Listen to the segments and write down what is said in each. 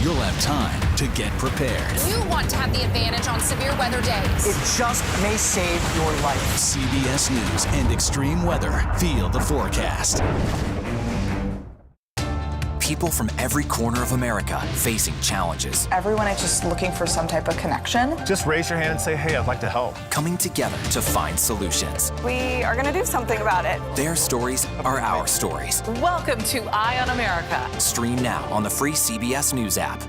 You'll have time to get prepared. You want to have the advantage on severe weather days. It just may save your life. CBS News and extreme weather. Feel the forecast. People from every corner of America facing challenges. Everyone is just looking for some type of connection. Just raise your hand and say, hey, I'd like to help. Coming together to find solutions. We are going to do something about it. Their stories are our stories. Welcome to Eye on America. Stream now on the free CBS News app.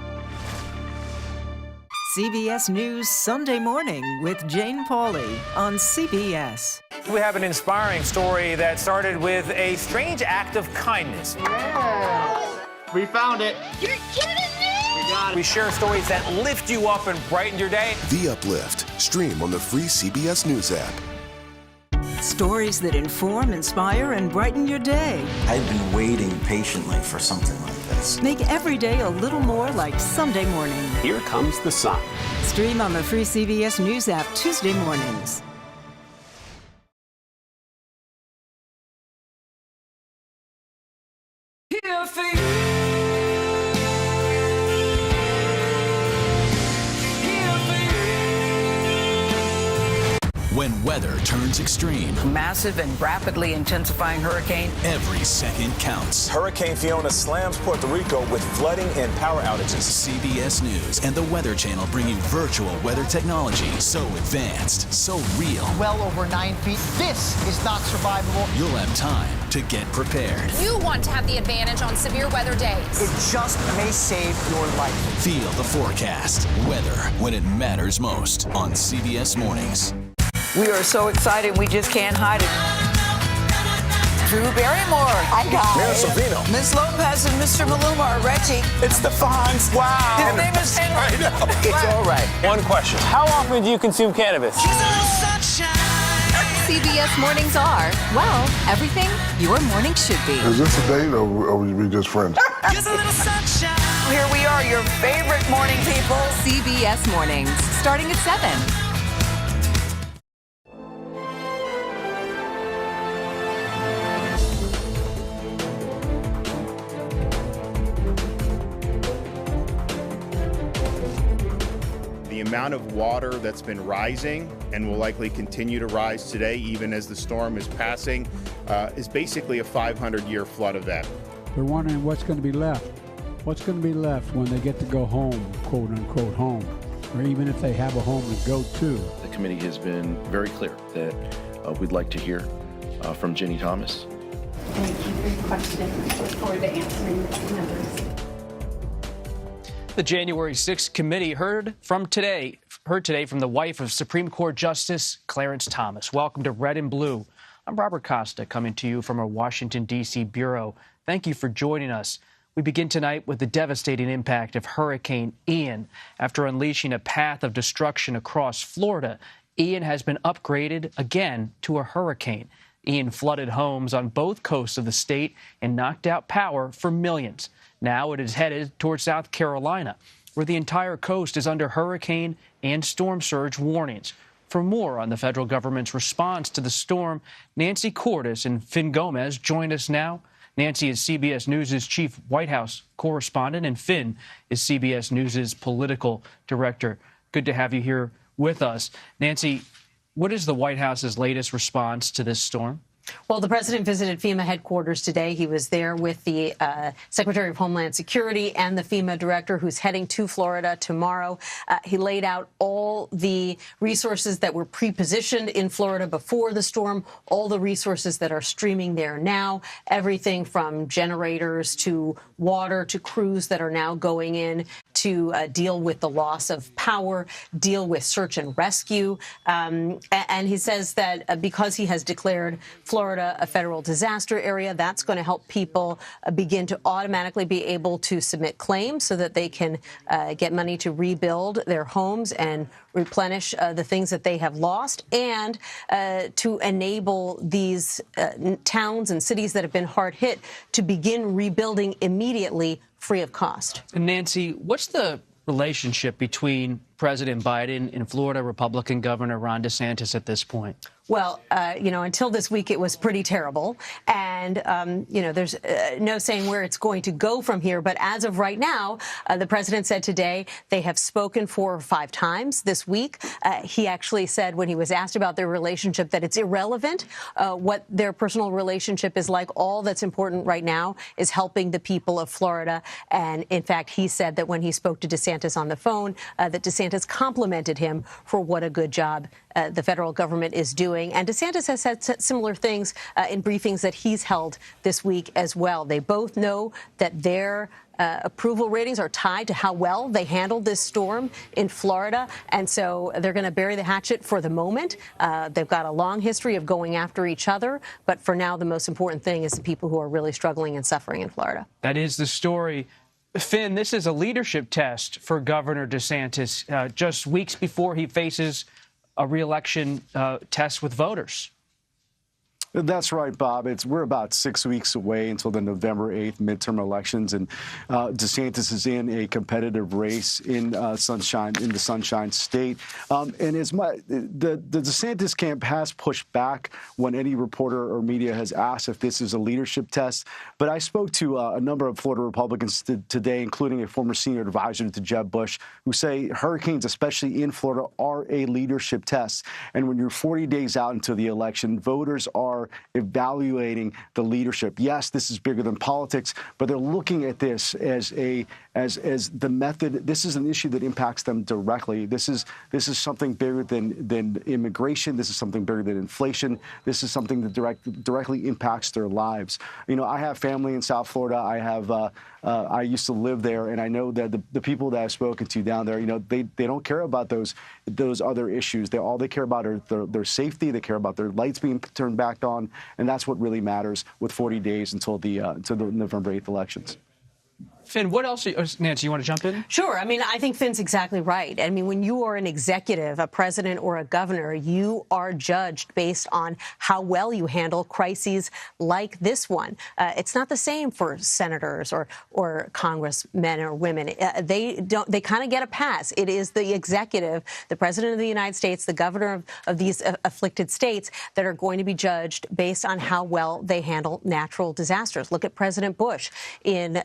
CBS News Sunday Morning with Jane Pauley on CBS. We have an inspiring story that started with a strange act of kindness. Yeah. We found it. You're kidding me! We got it. We share stories that lift you up and brighten your day. The Uplift. Stream on the free CBS News app. Stories that inform, inspire, and brighten your day. I've been waiting patiently for something like this. Make every day a little more like Sunday morning. Here comes the sun. Stream on the free CBS News app Tuesday mornings. Here for you. When weather turns extreme, massive and rapidly intensifying hurricane. Every second counts. Hurricane Fiona slams Puerto Rico with flooding and power outages. CBS News and the Weather Channel bring you virtual weather technology so advanced, so real. Well over 9 feet. This is not survivable. You'll have time to get prepared. You want to have the advantage on severe weather days. It just may save your life. Feel the forecast. Weather when it matters most on CBS Mornings. We are so excited, we just can't hide it. Drew Barrymore. Hi, guys. Mayor Savino. Miss Lopez and Mr. Maluma are Reggie. It's the Fonz. Wow. His name is Henry. I know. It's all right. One question. How often do you consume cannabis? CBS Mornings are, well, everything your morning should be. Is this a date or are we just friends? Here we are, your favorite morning people. CBS Mornings, starting at 7. The amount of water that's been rising and will likely continue to rise today, even as the storm is passing, is basically a 500-year flood event. They're wondering what's going to be left. What's going to be left when they get to go home, quote unquote home, or even if they have a home to go to. The committee has been very clear that we'd like to hear from Ginni Thomas. Thank you for your question. I look forward to answering members. The January 6th committee heard today from the wife of Supreme Court Justice Clarence Thomas. Welcome to Red and Blue. I'm Robert Costa, coming to you from our Washington, D.C. bureau. Thank you for joining us. We begin tonight with the devastating impact of Hurricane Ian. After unleashing a path of destruction across Florida, Ian has been upgraded again to a hurricane. Ian flooded homes on both coasts of the state and knocked out power for millions. Now it is headed towards South Carolina, where the entire coast is under hurricane and storm surge warnings. For more on the federal government's response to the storm, Nancy Cordes and Finn Gomez join us now. Nancy is CBS News' chief White House correspondent, and Finn is CBS News' political director. Good to have you here with us. Nancy, what is the White House's latest response to this storm? Well, the president visited FEMA headquarters today. He was there with the Secretary of Homeland Security and the FEMA director who's heading to Florida tomorrow. He laid out all the resources that were pre-positioned in Florida before the storm, all the resources that are streaming there now, everything from generators to water to crews that are now going in to deal with the loss of power, deal with search and rescue. And he says that because he has declared Florida a federal disaster area, that's going to help people begin to automatically be able to submit claims so that they can get money to rebuild their homes and replenish the things that they have lost, and to enable these towns and cities that have been hard hit to begin rebuilding immediately free of cost. And Nancy, what's the relationship between President Biden and Florida Republican Governor Ron DeSantis at this point? Well, until this week, it was pretty terrible. And, there's no saying where it's going to go from here. But as of right now, the president said today they have spoken 4 or 5 times this week. He actually said when he was asked about their relationship that it's irrelevant what their personal relationship is like. All that's important right now is helping the people of Florida. And in fact, he said that when he spoke to DeSantis on the phone, that DeSantis complimented him for what a good job the federal government is doing. And DeSantis has said similar things in briefings that he's held this week as well. They both know that their approval ratings are tied to how well they handled this storm in Florida. And so they're going to bury the hatchet for the moment. They've got a long history of going after each other. But for now, the most important thing is the people who are really struggling and suffering in Florida. That is the story. Finn, this is a leadership test for Governor DeSantis just weeks before he faces a re-election test with voters. That's right, Bob. We're about 6 weeks away until the November 8th midterm elections, and DeSantis is in a competitive race in the Sunshine State. And the DeSantis camp has pushed back when any reporter or media has asked if this is a leadership test. But I spoke to a number of Florida Republicans today, including a former senior advisor to Jeb Bush, who say hurricanes, especially in Florida, are a leadership test. And when you're 40 days out into the election, voters are evaluating the leadership. Yes, this is bigger than politics, but they're looking at this as the method. This is an issue that impacts them directly. This is something bigger than immigration. This is something bigger than inflation. This is something that directly impacts their lives. I have family in South Florida. I used to live there, and I know that the people that I've spoken to down there, they don't care about those other issues. All they care about are their safety. They care about their lights being turned back on, and that's what really matters with 40 days until the November 8th elections. Finn, what else? Nancy, you want to jump in? Sure. I think Finn's exactly right. When you are an executive, a president or a governor, you are judged based on how well you handle crises like this one. It's not the same for senators or congressmen or women. They kind of get a pass. It is the executive, the president of the United States, the governor of these afflicted states that are going to be judged based on how well they handle natural disasters. Look at President Bush in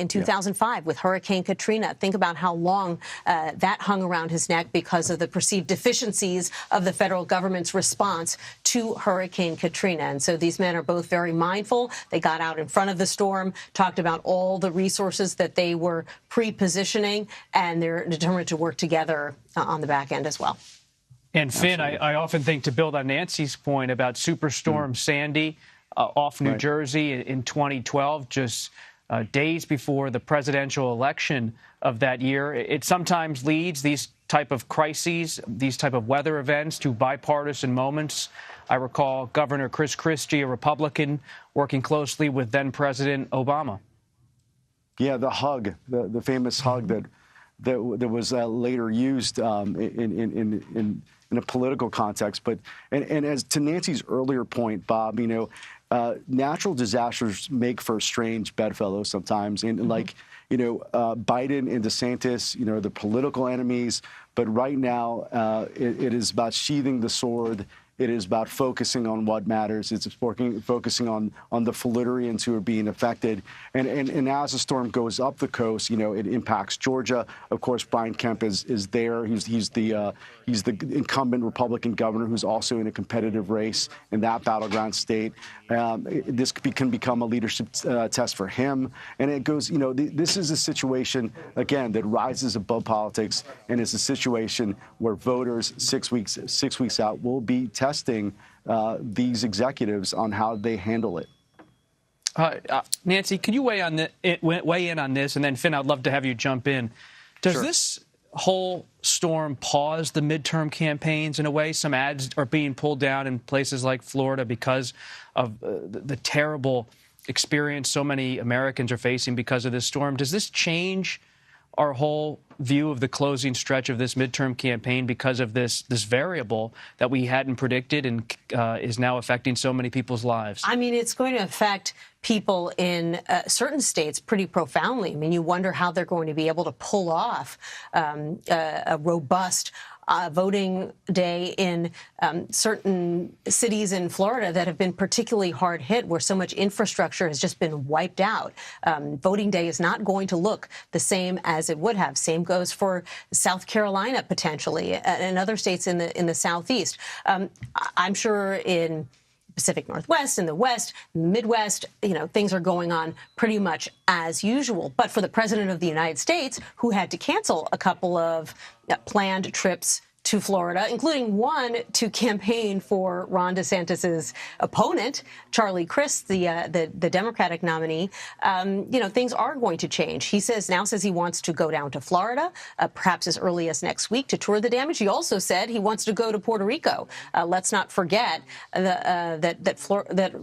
2005 with Hurricane Katrina. Think about how long that hung around his neck because of the perceived deficiencies of the federal government's response to Hurricane Katrina. And so these men are both very mindful. They got out in front of the storm, talked about all the resources that they were pre-positioning, and they're determined to work together on the back end as well. And Finn, I often think, to build on Nancy's point about Superstorm Sandy off New Jersey in 2012, just days before the presidential election of that year. It sometimes leads these type of crises, these type of weather events, to bipartisan moments. I recall Governor Chris Christie, a Republican, working closely with then-President Obama. Yeah, the hug, the famous hug that was later used in a political context. But and as to Nancy's earlier point, Bob, natural disasters make for strange bedfellows sometimes. And Biden and DeSantis, the political enemies. But right now, it is about sheathing the sword. It is about focusing on what matters. It's focusing on the Floridians who are being affected. And as the storm goes up the coast, it impacts Georgia. Of course, Brian Kemp is there. He's the incumbent Republican governor who's also in a competitive race in that battleground state. This can become a leadership test for him. And it goes, this is a situation, again, that rises above politics, and it's a situation where voters 6 weeks out will be testing these executives on how they handle it. Nancy, can you weigh in on this? And then, Finn, I'd love to have you jump in. Does this whole storm pause the midterm campaigns in a way? Some ads are being pulled down in places like Florida because of the terrible experience so many Americans are facing because of this storm. Does this change our whole view of the closing stretch of this midterm campaign because of this variable that we hadn't predicted and is now affecting so many people's lives? It's going to affect people in certain states pretty profoundly. You wonder how they're going to be able to pull off a robust voting day in certain cities in Florida that have been particularly hard hit, where so much infrastructure has just been wiped out. Voting day is not going to look the same as it would have. Same goes for South Carolina, potentially, and other states in the Southeast. I'm sure in Pacific Northwest, in the West, in the Midwest, things are going on pretty much as usual. But for the President of the United States, who had to cancel a couple of planned trips to Florida, including one to campaign for Ron DeSantis's opponent, Charlie Crist, the Democratic nominee, things are going to change. He now says he wants to go down to Florida, perhaps as early as next week, to tour the damage. He also said he wants to go to Puerto Rico. Let's not forget that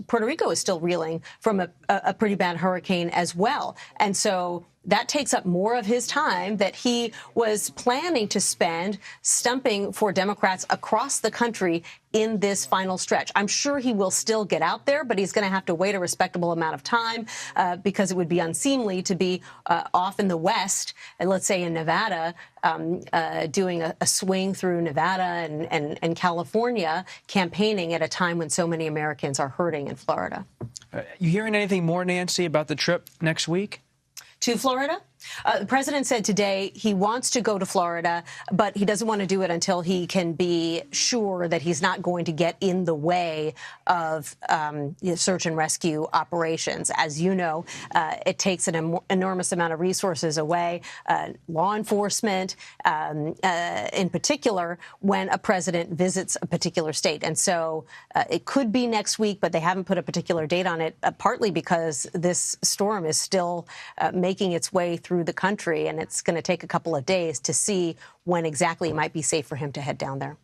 Puerto Rico is still reeling from a pretty bad hurricane as well. And so that takes up more of his time that he was planning to spend stumping for Democrats across the country in this final stretch. I'm sure he will still get out there, but he's going to have to wait a respectable amount of time because it would be unseemly to be off in the West, and let's say in Nevada, doing a swing through Nevada and California, campaigning at a time when so many Americans are hurting in Florida. You hearing anything more, Nancy, about the trip next week? To Florida? The president said today he wants to go to Florida, but he doesn't want to do it until he can be sure that he's not going to get in the way of search and rescue operations. As you know, it takes an enormous amount of resources away, law enforcement in particular, when a president visits a particular state. And so it could be next week, but they haven't put a particular date on it, partly because this storm is still making its way through the country, and it's going to take a couple of days to see when exactly it might be safe for him to head down there.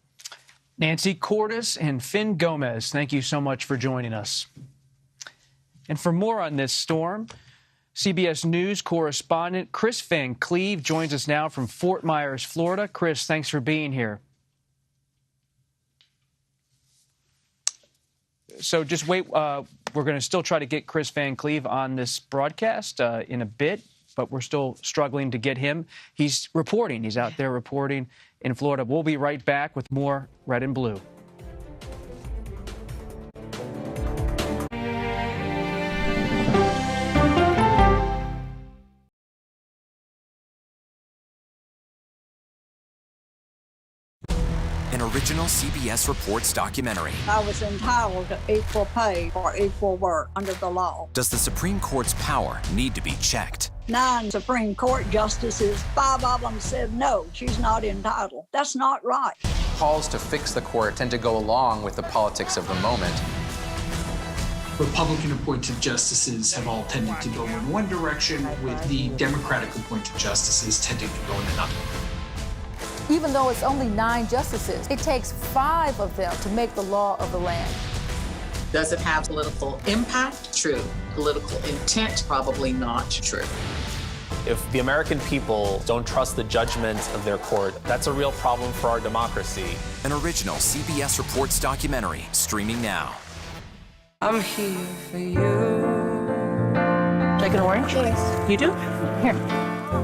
Nancy Cordes and Finn Gomez, thank you so much for joining us. And for more on this storm, CBS News correspondent Chris Van Cleve joins us now from Fort Myers, Florida. Chris, thanks for being here. So just wait. We're going to still try to get Chris Van Cleve on this broadcast in a bit, but we're still struggling to get him. He's reporting. He's out there reporting in Florida. We'll be right back with more Red and Blue. Original CBS Reports documentary. I was entitled to equal pay for equal work under the law. Does the Supreme Court's power need to be checked? 9 Supreme Court justices, 5 of them said no, she's not entitled. That's not right. Calls to fix the court tend to go along with the politics of the moment. Republican-appointed justices have all tended to go in one direction, with the Democratic-appointed justices tending to go in another. Even though it's only 9 justices, it takes 5 of them to make the law of the land. Does it have political impact? True. Political intent? Probably not true. If the American people don't trust the judgment of their court, that's a real problem for our democracy. An original CBS Reports documentary streaming now. I'm here for you. Take an orange? Yes. You do? Here.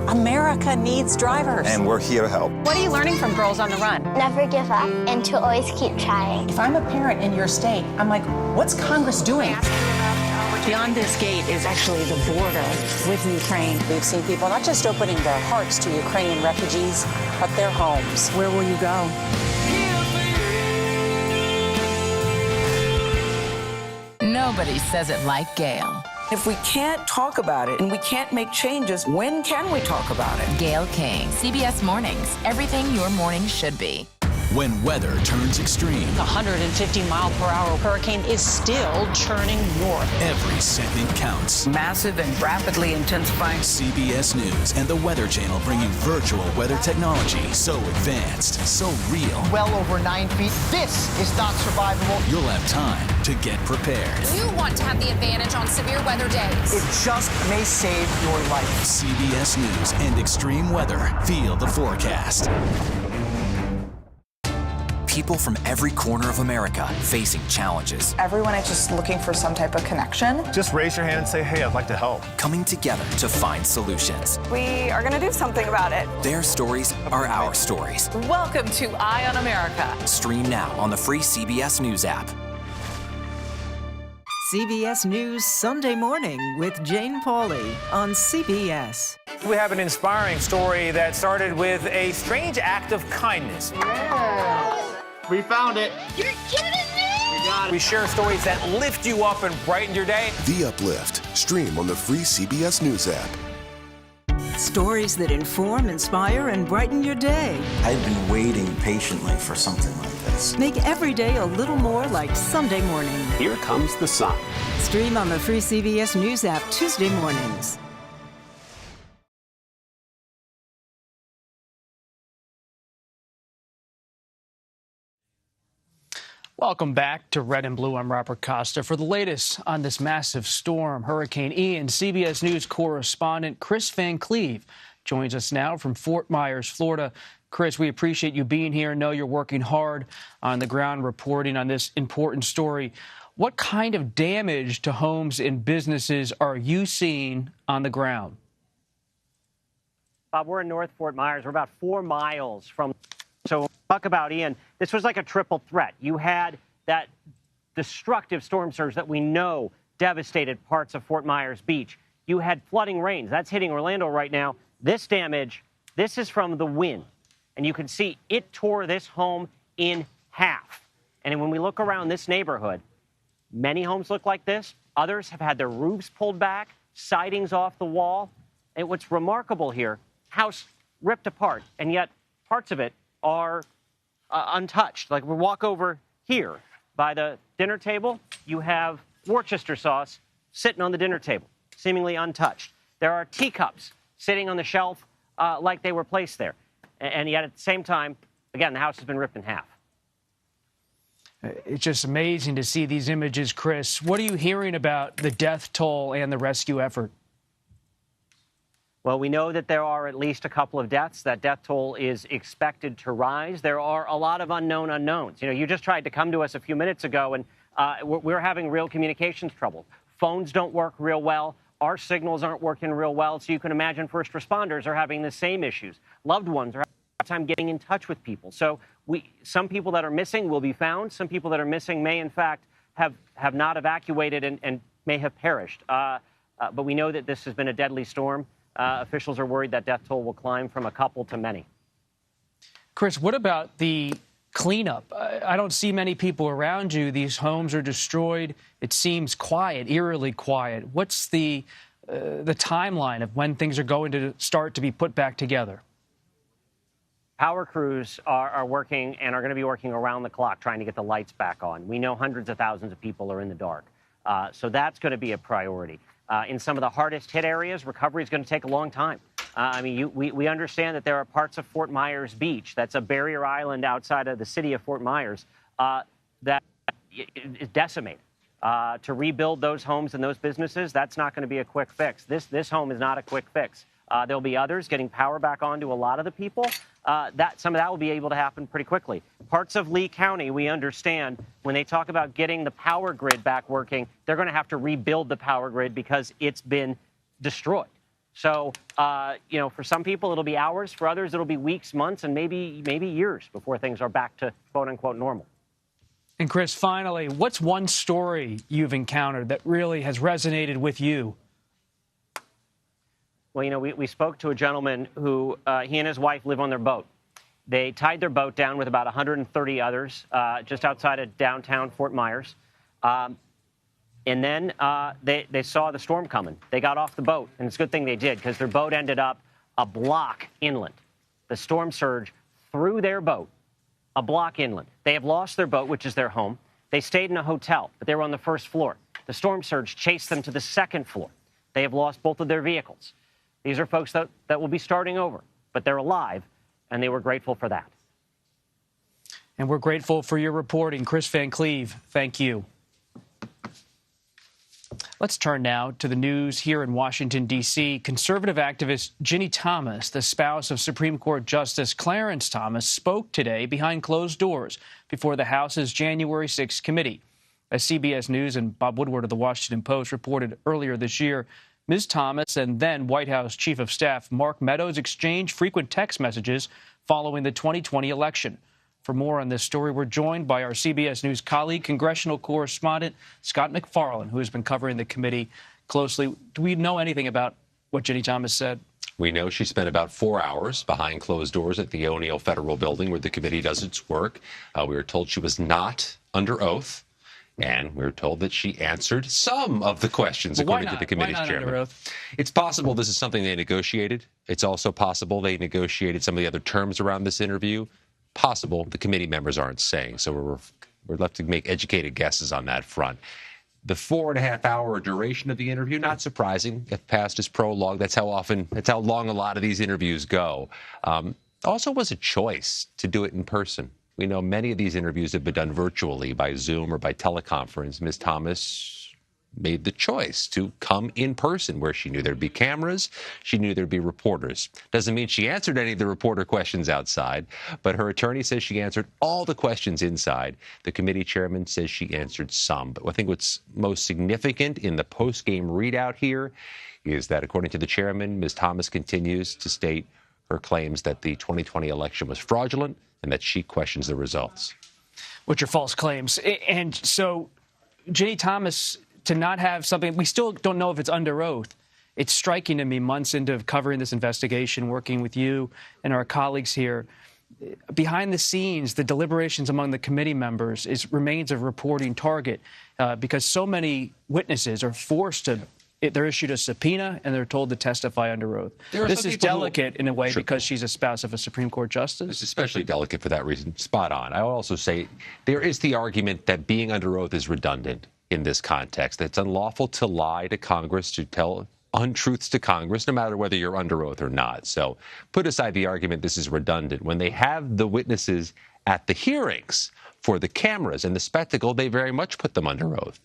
America needs drivers. And we're here to help. What are you learning from Girls on the Run? Never give up and to always keep trying. If I'm a parent in your state, I'm like, what's Congress doing? Beyond this gate is actually the border with Ukraine. We've seen people not just opening their hearts to Ukrainian refugees, but their homes. Where will you go? Nobody says it like Gail. If we can't talk about it and we can't make changes, when can we talk about it? Gail King, CBS Mornings. Everything your morning should be. When weather turns extreme, The 150-mile-per-hour hurricane is still churning north. every second counts. Massive and rapidly intensifying. CBS News and the Weather Channel bring you virtual weather technology so advanced, so real. Well over 9 feet. This is not survivable. You'll have time to get prepared. You want to have the advantage on severe weather days. It just may save your life. CBS News and extreme weather. Feel the forecast. People from every corner of America facing challenges. Everyone is just looking for some type of connection. Just raise your hand and say, hey, I'd like to help. Coming together to find solutions. We are going to do something about it. Their stories are our stories. Welcome to Eye on America. Stream now on the free CBS News app. CBS News Sunday Morning with Jane Pauley on CBS. We have an inspiring story that started with a strange act of kindness. Yeah. We found it. You're kidding me? We got it. We share stories that lift you up and brighten your day. The Uplift. Stream on the free CBS News app. Stories that inform, inspire, and brighten your day. I've been waiting patiently for something like this. Make every day a little more like Sunday morning. Here comes the sun. Stream on the free CBS News app Tuesday mornings. Welcome back to Red and Blue. I'm Robert Costa. For the latest on this massive storm, Hurricane Ian, CBS News correspondent Chris Van Cleve joins us now from Fort Myers, Florida. Chris, we appreciate you being here. Know you're working hard on the ground reporting on this important story. What kind of damage to homes and businesses are you seeing on the ground? Bob, we're in North Fort Myers. We're about 4 miles from. So talk about Ian. This was like a triple threat. You had that destructive storm surge that we know devastated parts of Fort Myers Beach. You had flooding rains. That's hitting Orlando right now. This damage, this is from the wind. And you can see it tore this home in half. And when we look around this neighborhood, many homes look like this. Others have had their roofs pulled back, sidings off the wall. And what's remarkable here, house ripped apart, and yet parts of it are untouched. Like we walk over here by the dinner table, you have Worcester sauce sitting on the dinner table, seemingly untouched. There are teacups sitting on the shelf like they were placed there. And yet at the same time, again, the house has been ripped in half. It's just amazing to see these images, Chris. What are you hearing about the death toll and the rescue effort? Well, we know that there are at least a couple of deaths. That death toll is expected to rise. There are a lot of unknown unknowns. You know, you just tried to come to us a few minutes ago, and we're having real communications trouble. Phones don't work real well. Our signals aren't working real well. So you can imagine first responders are having the same issues. Loved ones are having a hard time getting in touch with people. So some people that are missing will be found. Some people that are missing may, in fact, have not evacuated and may have perished. But we know that this has been a deadly storm. Officials are worried that death toll will climb from a couple to many. Chris, what about the cleanup? I don't see many people around you. These homes are destroyed. It seems quiet, eerily quiet. What's the timeline of when things are going to start to be put back together? Power crews are working and are going to be working around the clock trying to get the lights back on. We know hundreds of thousands of people are in the dark. So that's going to be a priority. In some of the hardest hit areas, recovery is going to take a long time. I mean, we understand that there are parts of Fort Myers Beach, that's a barrier island outside of the city of Fort Myers, that is decimated. To rebuild those homes and those businesses, that's not going to be a quick fix. This home is not a quick fix. There'll be others getting power back on to a lot of the people. Some of that will be able to happen pretty quickly. Parts of Lee County, we understand, when they talk about getting the power grid back working, they're going to have to rebuild the power grid because it's been destroyed. So, you know, for some people, it'll be hours. For others, it'll be weeks, months, and maybe years before things are back to quote-unquote normal. And, Chris, finally, what's one story you've encountered that really has resonated with you? Well, you know, we spoke to a gentleman who he and his wife live on their boat. They tied their boat down with about 130 others just outside of downtown Fort Myers. And then they saw the storm coming. They got off the boat, and it's a good thing they did because their boat ended up a block inland. The storm surge threw their boat a block inland. They have lost their boat, which is their home. They stayed in a hotel, but they were on the first floor. The storm surge chased them to the second floor. They have lost both of their vehicles. These are folks that will be starting over, but they're alive, and they were grateful for that. And we're grateful for your reporting. Chris Van Cleve, thank you. Let's turn now to the news here in Washington, D.C. Conservative activist Ginni Thomas, the spouse of Supreme Court Justice Clarence Thomas, spoke today behind closed doors before the House's January 6th committee. As CBS News and Bob Woodward of the Washington Post reported earlier this year, Ms. Thomas and then White House Chief of Staff Mark Meadows exchanged frequent text messages following the 2020 election. For more on this story, we're joined by our CBS News colleague, congressional correspondent Scott MacFarlane, who has been covering the committee closely. Do we know anything about what Ginni Thomas said? We know she spent about 4 hours behind closed doors at the O'Neill Federal Building where the committee does its work. We were told she was not under oath. And we were told that she answered some of the questions, according to the committee's chairman. It's possible this is something they negotiated. It's also possible they negotiated some of the other terms around this interview. Possible the committee members aren't saying. So we're left to make educated guesses on that front. The 4.5-hour duration of the interview, not surprising. If past is prologue, that's how long a lot of these interviews go. Also was a choice to do it in person. We know many of these interviews have been done virtually by Zoom or by teleconference. Ms. Thomas made the choice to come in person where she knew there'd be cameras, she knew there'd be reporters. Doesn't mean she answered any of the reporter questions outside, but her attorney says she answered all the questions inside. The committee chairman says she answered some. But I think what's most significant in the post-game readout here is that, according to the chairman, Ms. Thomas continues to state her claims that the 2020 election was fraudulent and that she questions the results. Which are false claims. And so Ginni Thomas, to not have something, we still don't know if it's under oath. It's striking to me, months into covering this investigation, working with you and our colleagues here, behind the scenes, the deliberations among the committee members remains a reporting target because so many witnesses are forced to, they're issued a subpoena and they're told to testify under oath. This is delicate in a way because she's a spouse of a Supreme Court justice. It's especially delicate for that reason. Spot on. I will also say there is the argument that being under oath is redundant in this context. It's unlawful to lie to Congress, to tell untruths to Congress, no matter whether you're under oath or not. So put aside the argument this is redundant. When they have the witnesses at the hearings for the cameras and the spectacle, they very much put them under oath,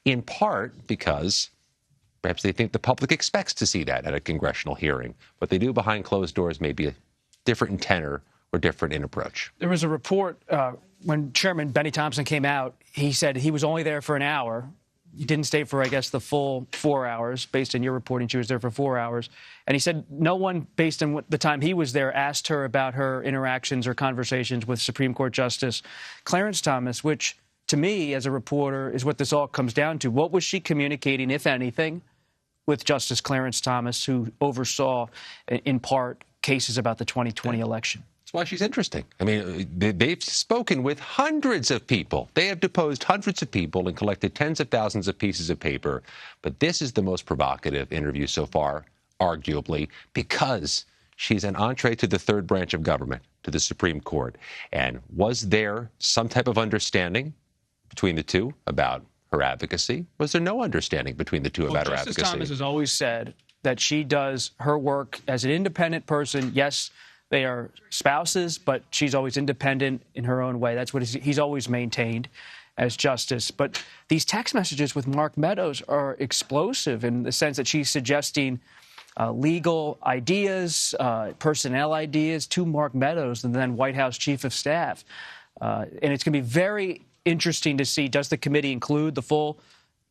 in part because perhaps they think the public expects to see that at a congressional hearing. What they do behind closed doors may be different in tenor or different in approach. There was a report when Chairman Benny Thompson came out. He said he was only there for an hour. He didn't stay for, I guess, the full 4 hours. Based on your reporting, she was there for 4 hours. And he said no one, based on the time he was there, asked her about her interactions or conversations with Supreme Court Justice Clarence Thomas, which, to me, as a reporter, is what this all comes down to. What was she communicating, if anything, with Justice Clarence Thomas, who oversaw, in part, cases about the 2020 election? That's why she's interesting. I mean, they've spoken with hundreds of people. They have deposed hundreds of people and collected tens of thousands of pieces of paper. But this is the most provocative interview so far, arguably, because she's an entree to the third branch of government, to the Supreme Court. And was there some type of understanding between the two about her advocacy? Was there no understanding between the two about her advocacy? Justice Thomas has always said that she does her work as an independent person. Yes, they are spouses, but she's always independent in her own way. That's what he's always maintained as justice. But these text messages with Mark Meadows are explosive in the sense that she's suggesting legal ideas, personnel ideas to Mark Meadows, and then White House Chief of Staff. And it's going to be very interesting to see, does the committee include the full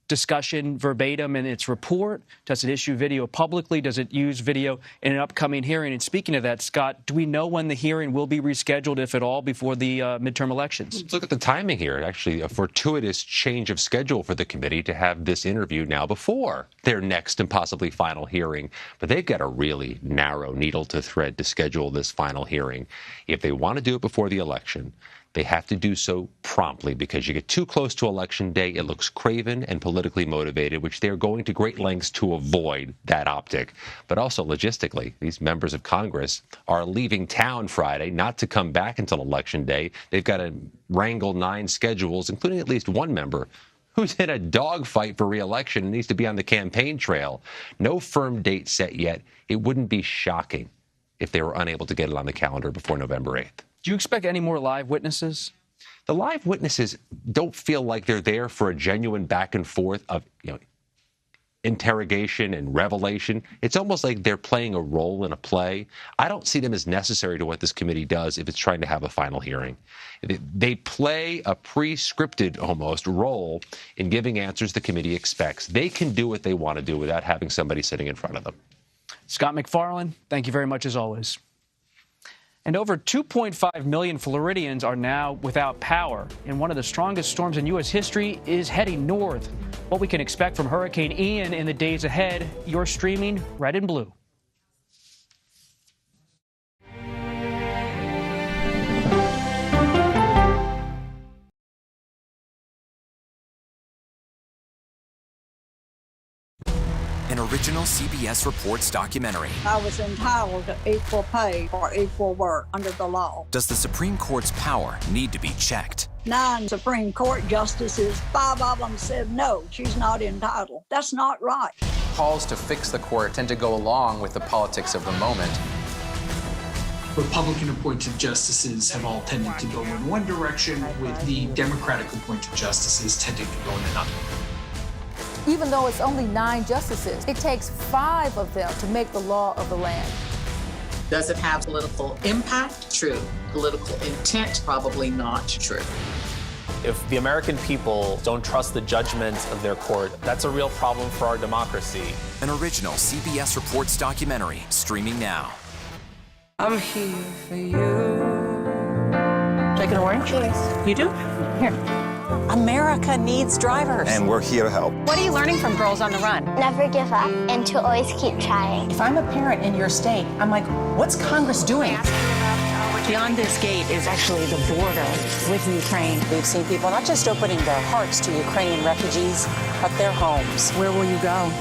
discussion verbatim in its report? Does it issue video publicly? Does it use video in an upcoming hearing? And speaking of that, Scott, do we know when the hearing will be rescheduled, if at all, before the midterm elections? Let's look at the timing here. Actually, a fortuitous change of schedule for the committee to have this interview now before their next and possibly final hearing. But they've got a really narrow needle to thread to schedule this final hearing. If they want to do it before the election, they have to do so promptly, because you get too close to Election Day, it looks craven and politically motivated, which they're going to great lengths to avoid that optic. But also logistically, these members of Congress are leaving town Friday, not to come back until Election Day. They've got to wrangle 9 schedules, including at least one member who's in a dogfight for re-election and needs to be on the campaign trail. No firm date set yet. It wouldn't be shocking if they were unable to get it on the calendar before November 8th. Do you expect any more live witnesses? The live witnesses don't feel like they're there for a genuine back and forth of, interrogation and revelation. It's almost like they're playing a role in a play. I don't see them as necessary to what this committee does if it's trying to have a final hearing. They play a pre-scripted almost role in giving answers the committee expects. They can do what they want to do without having somebody sitting in front of them. Scott McFarland, thank you very much as always. And over 2.5 million Floridians are now without power, and one of the strongest storms in U.S. history is heading north. What we can expect from Hurricane Ian in the days ahead, you're streaming Red and Blue. An original CBS Reports documentary. I was entitled to equal pay for equal work under the law. Does the Supreme Court's power need to be checked? 9 Supreme Court justices, 5 of them said no, she's not entitled. That's not right. Calls to fix the court tend to go along with the politics of the moment. Republican-appointed justices have all tended to go in one direction, with the Democratic-appointed justices tending to go in another. Even though it's only 9 justices, it takes 5 of them to make the law of the land. Does it have political impact? True. Political intent? Probably not true. If the American people don't trust the judgment of their court, that's a real problem for our democracy. An original CBS Reports documentary streaming now. I'm here for you. Take an orange? Yes. You do? Here. America needs drivers. And we're here to help. What are you learning from Girls on the Run? Never give up and to always keep trying. If I'm a parent in your state, I'm like, what's Congress doing? Beyond this gate is actually the border with Ukraine. We've seen people not just opening their hearts to Ukrainian refugees, but their homes. Where will you go?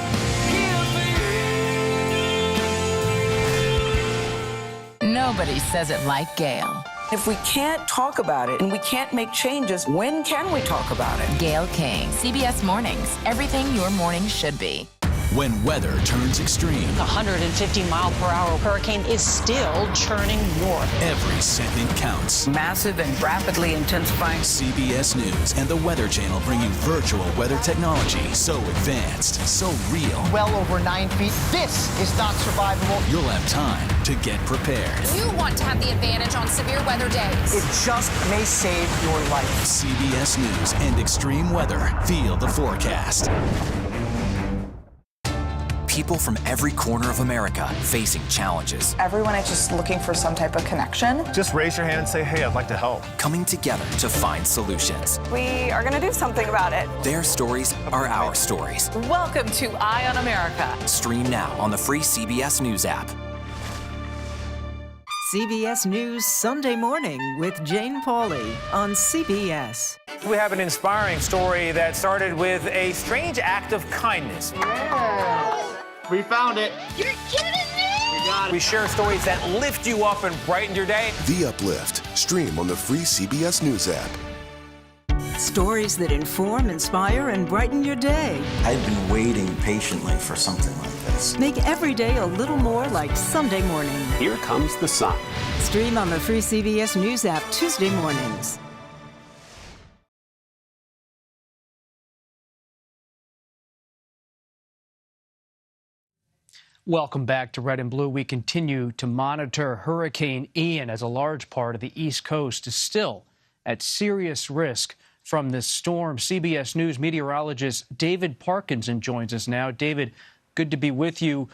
Nobody says it like Gail. If we can't talk about it and we can't make changes, when can we talk about it? Gail King, CBS Mornings. Everything your morning should be. When weather turns extreme, The 150-mile-per-hour hurricane is still churning north. every second counts. Massive and rapidly intensifying. CBS News and the Weather Channel bring you virtual weather technology so advanced, so real. Well over 9 feet. This is not survivable. You'll have time to get prepared. You want to have the advantage on severe weather days. It just may save your life. CBS News and extreme weather. Feel the forecast. People from every corner of America facing challenges. Everyone is just looking for some type of connection. Just raise your hand and say, hey, I'd like to help. Coming together to find solutions. We are going to do something about it. Their stories are our stories. Welcome to Eye on America. Stream now on the free CBS News app. CBS News Sunday Morning with Jane Pauley on CBS. We have an inspiring story that started with a strange act of kindness. We found it. You're kidding me? We got it. We share stories that lift you up and brighten your day. The Uplift. Stream on the free CBS News app. Stories that inform, inspire, and brighten your day. I've been waiting patiently for something like this. Make every day a little more like Sunday morning. Here comes the sun. Stream on the free CBS News app Tuesday mornings. Welcome back to Red and Blue. We continue to monitor Hurricane Ian as a large part of the East Coast is still at serious risk from this storm. CBS News meteorologist David Parkinson joins us now. David, good to be with you.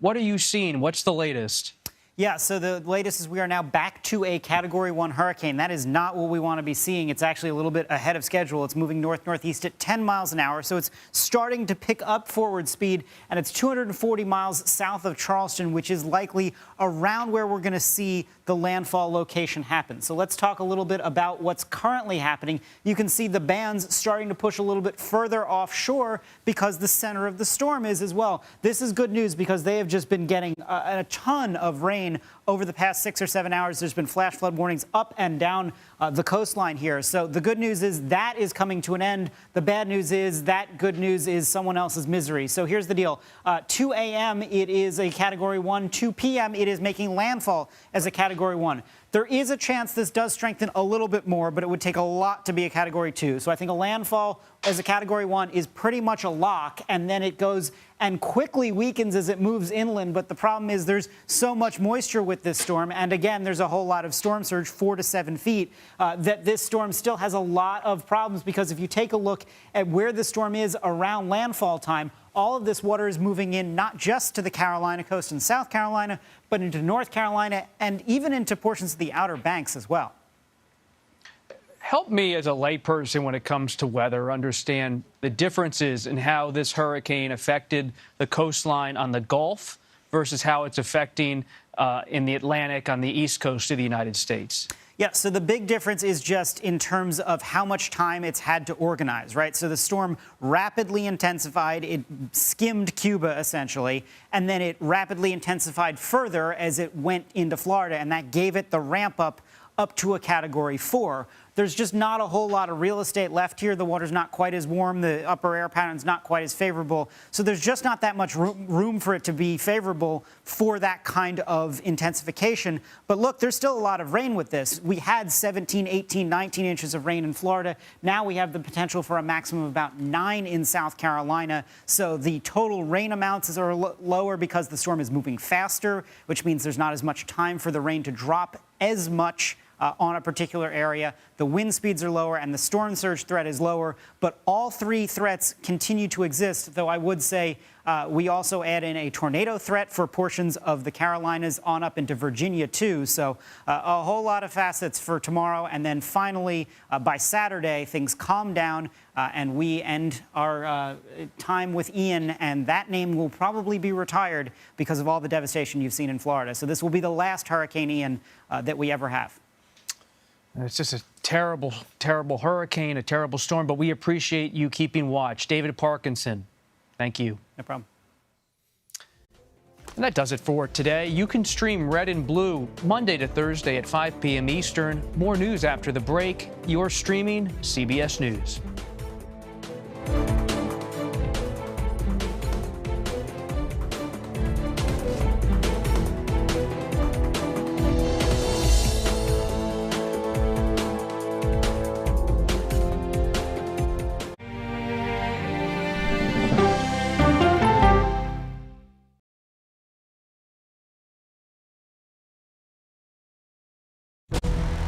What are you seeing? What's the latest? Yeah, so the latest is we are now back to a Category 1 hurricane. That is not what we want to be seeing. It's actually a little bit ahead of schedule. It's moving north-northeast at 10 miles an hour, so it's starting to pick up forward speed, and it's 240 miles south of Charleston, which is likely around where we're going to see the landfall location happen. So let's talk a little bit about what's currently happening. You can see the bands starting to push a little bit further offshore because the center of the storm is as well. This is good news because they have just been getting a ton of rain over the past 6 or 7 hours. There's been flash flood warnings up and down the coastline here. So the good news is that is coming to an end. The bad news is that good news is someone else's misery. So here's the deal. 2 a.m. it is a Category 1. 2 p.m. it is making landfall as a Category 1. There is a chance this does strengthen a little bit more, but it would take a lot to be a Category 2. So I think a landfall as a Category 1 is pretty much a lock, and then it goes and quickly weakens as it moves inland. But the problem is there's so much moisture with this storm, and again, there's a whole lot of storm surge, 4 to 7 feet, that this storm still has a lot of problems, because if you take a look at where the storm is around landfall time, all of this water is moving in not just to the Carolina coast and South Carolina, but into North Carolina and even into portions of the Outer Banks as well. Help me as a layperson when it comes to weather understand the differences in how this hurricane affected the coastline on the Gulf versus how it's affecting in the Atlantic on the east coast of the United States. Yeah, so the big difference is just in terms of how much time it's had to organize, right? So the storm rapidly intensified. It skimmed Cuba, essentially, and then it rapidly intensified further as it went into Florida, and that gave it the ramp up to a Category 4. There's just not a whole lot of real estate left here. The water's not quite as warm. The upper air pattern's not quite as favorable. So there's just not that much room for it to be favorable for that kind of intensification. But look, there's still a lot of rain with this. We had 17, 18, 19 inches of rain in Florida. Now we have the potential for a maximum of about 9 in South Carolina. So the total rain amounts are lower because the storm is moving faster, which means there's not as much time for the rain to drop as much on a particular area. The wind speeds are lower and the storm surge threat is lower, but all three threats continue to exist, though I would say we also add in a tornado threat for portions of the Carolinas on up into Virginia, too. So a whole lot of facets for tomorrow. And then finally, by Saturday, things calm down and we end our time with Ian, and that name will probably be retired because of all the devastation you've seen in Florida. So this will be the last Hurricane Ian that we ever have. It's just a terrible, terrible hurricane, a terrible storm, but we appreciate you keeping watch. David Parkinson, thank you. No problem. And that does it for today. You can stream Red and Blue Monday to Thursday at 5 p.m. Eastern. More news after the break. You're streaming CBS News.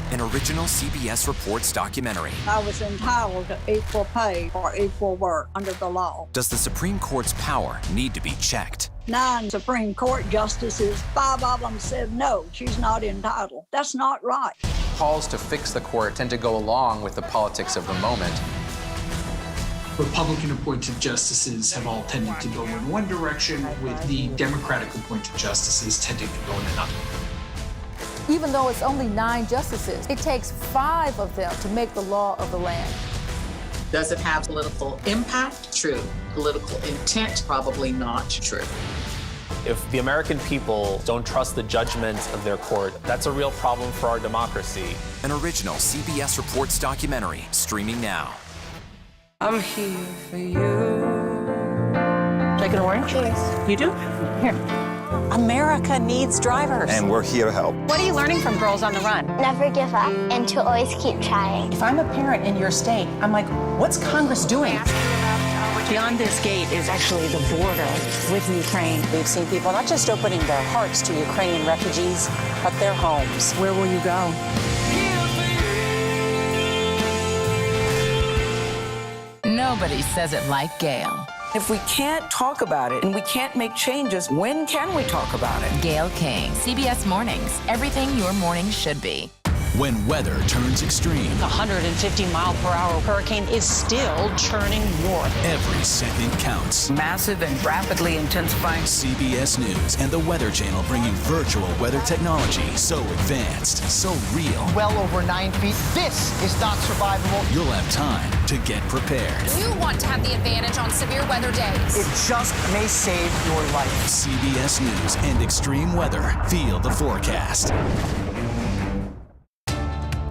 An original CBS Reports documentary. I was entitled to equal pay for equal work under the law. Does the Supreme Court's power need to be checked? 9 Supreme Court justices, 5 of them said no, she's not entitled. That's not right. Calls to fix the court tend to go along with the politics of the moment. Republican-appointed justices have all tended to go in one direction, with the Democratic-appointed justices tending to go in another. Even though it's only 9 justices, it takes 5 of them to make the law of the land. Does it have political impact? True. Political intent? Probably not true. If the American people don't trust the judgment of their court, that's a real problem for our democracy. An original CBS Reports documentary streaming now. I'm here for you. Take an orange? Cheers. You do? Here. America needs drivers. And we're here to help. What are you learning from Girls on the Run? Never give up and to always keep trying. If I'm a parent in your state, I'm like, what's Congress doing? Beyond this gate is actually the border with Ukraine. We've seen people not just opening their hearts to Ukrainian refugees, but their homes. Where will you go? Nobody says it like Gail. If we can't talk about it and we can't make changes, when can we talk about it? Gail King, CBS Mornings. Everything your morning should be. When weather turns extreme, The 150-mile-per-hour hurricane is still churning north. every second counts. Massive and rapidly intensifying. CBS News and the Weather Channel bring you virtual weather technology so advanced, so real. Well over 9 feet. This is not survivable. You'll have time to get prepared. You want to have the advantage on severe weather days. It just may save your life. CBS News and extreme weather. Feel the forecast.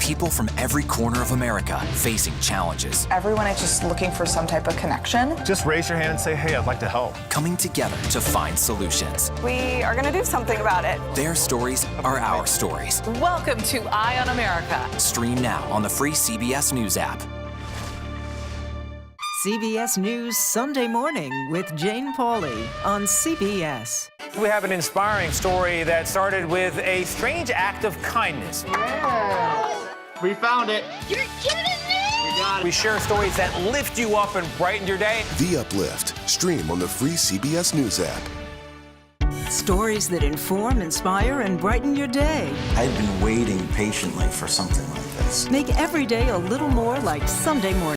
people from every corner of America facing challenges. Everyone is just looking for some type of connection. Just raise your hand and say, hey, I'd like to help. Coming together to find solutions. We are going to do something about it. Their stories are our stories. Welcome to Eye on America. Stream now on the free CBS News app. CBS News Sunday Morning with Jane Pauley on CBS. We have an inspiring story that started with a strange act of kindness. Yeah. We found it. You're kidding me? We got it. We share stories that lift you up and brighten your day. The Uplift. Stream on the free CBS News app. Stories that inform, inspire, and brighten your day. I've been waiting patiently for something like this. Make every day a little more like Sunday morning.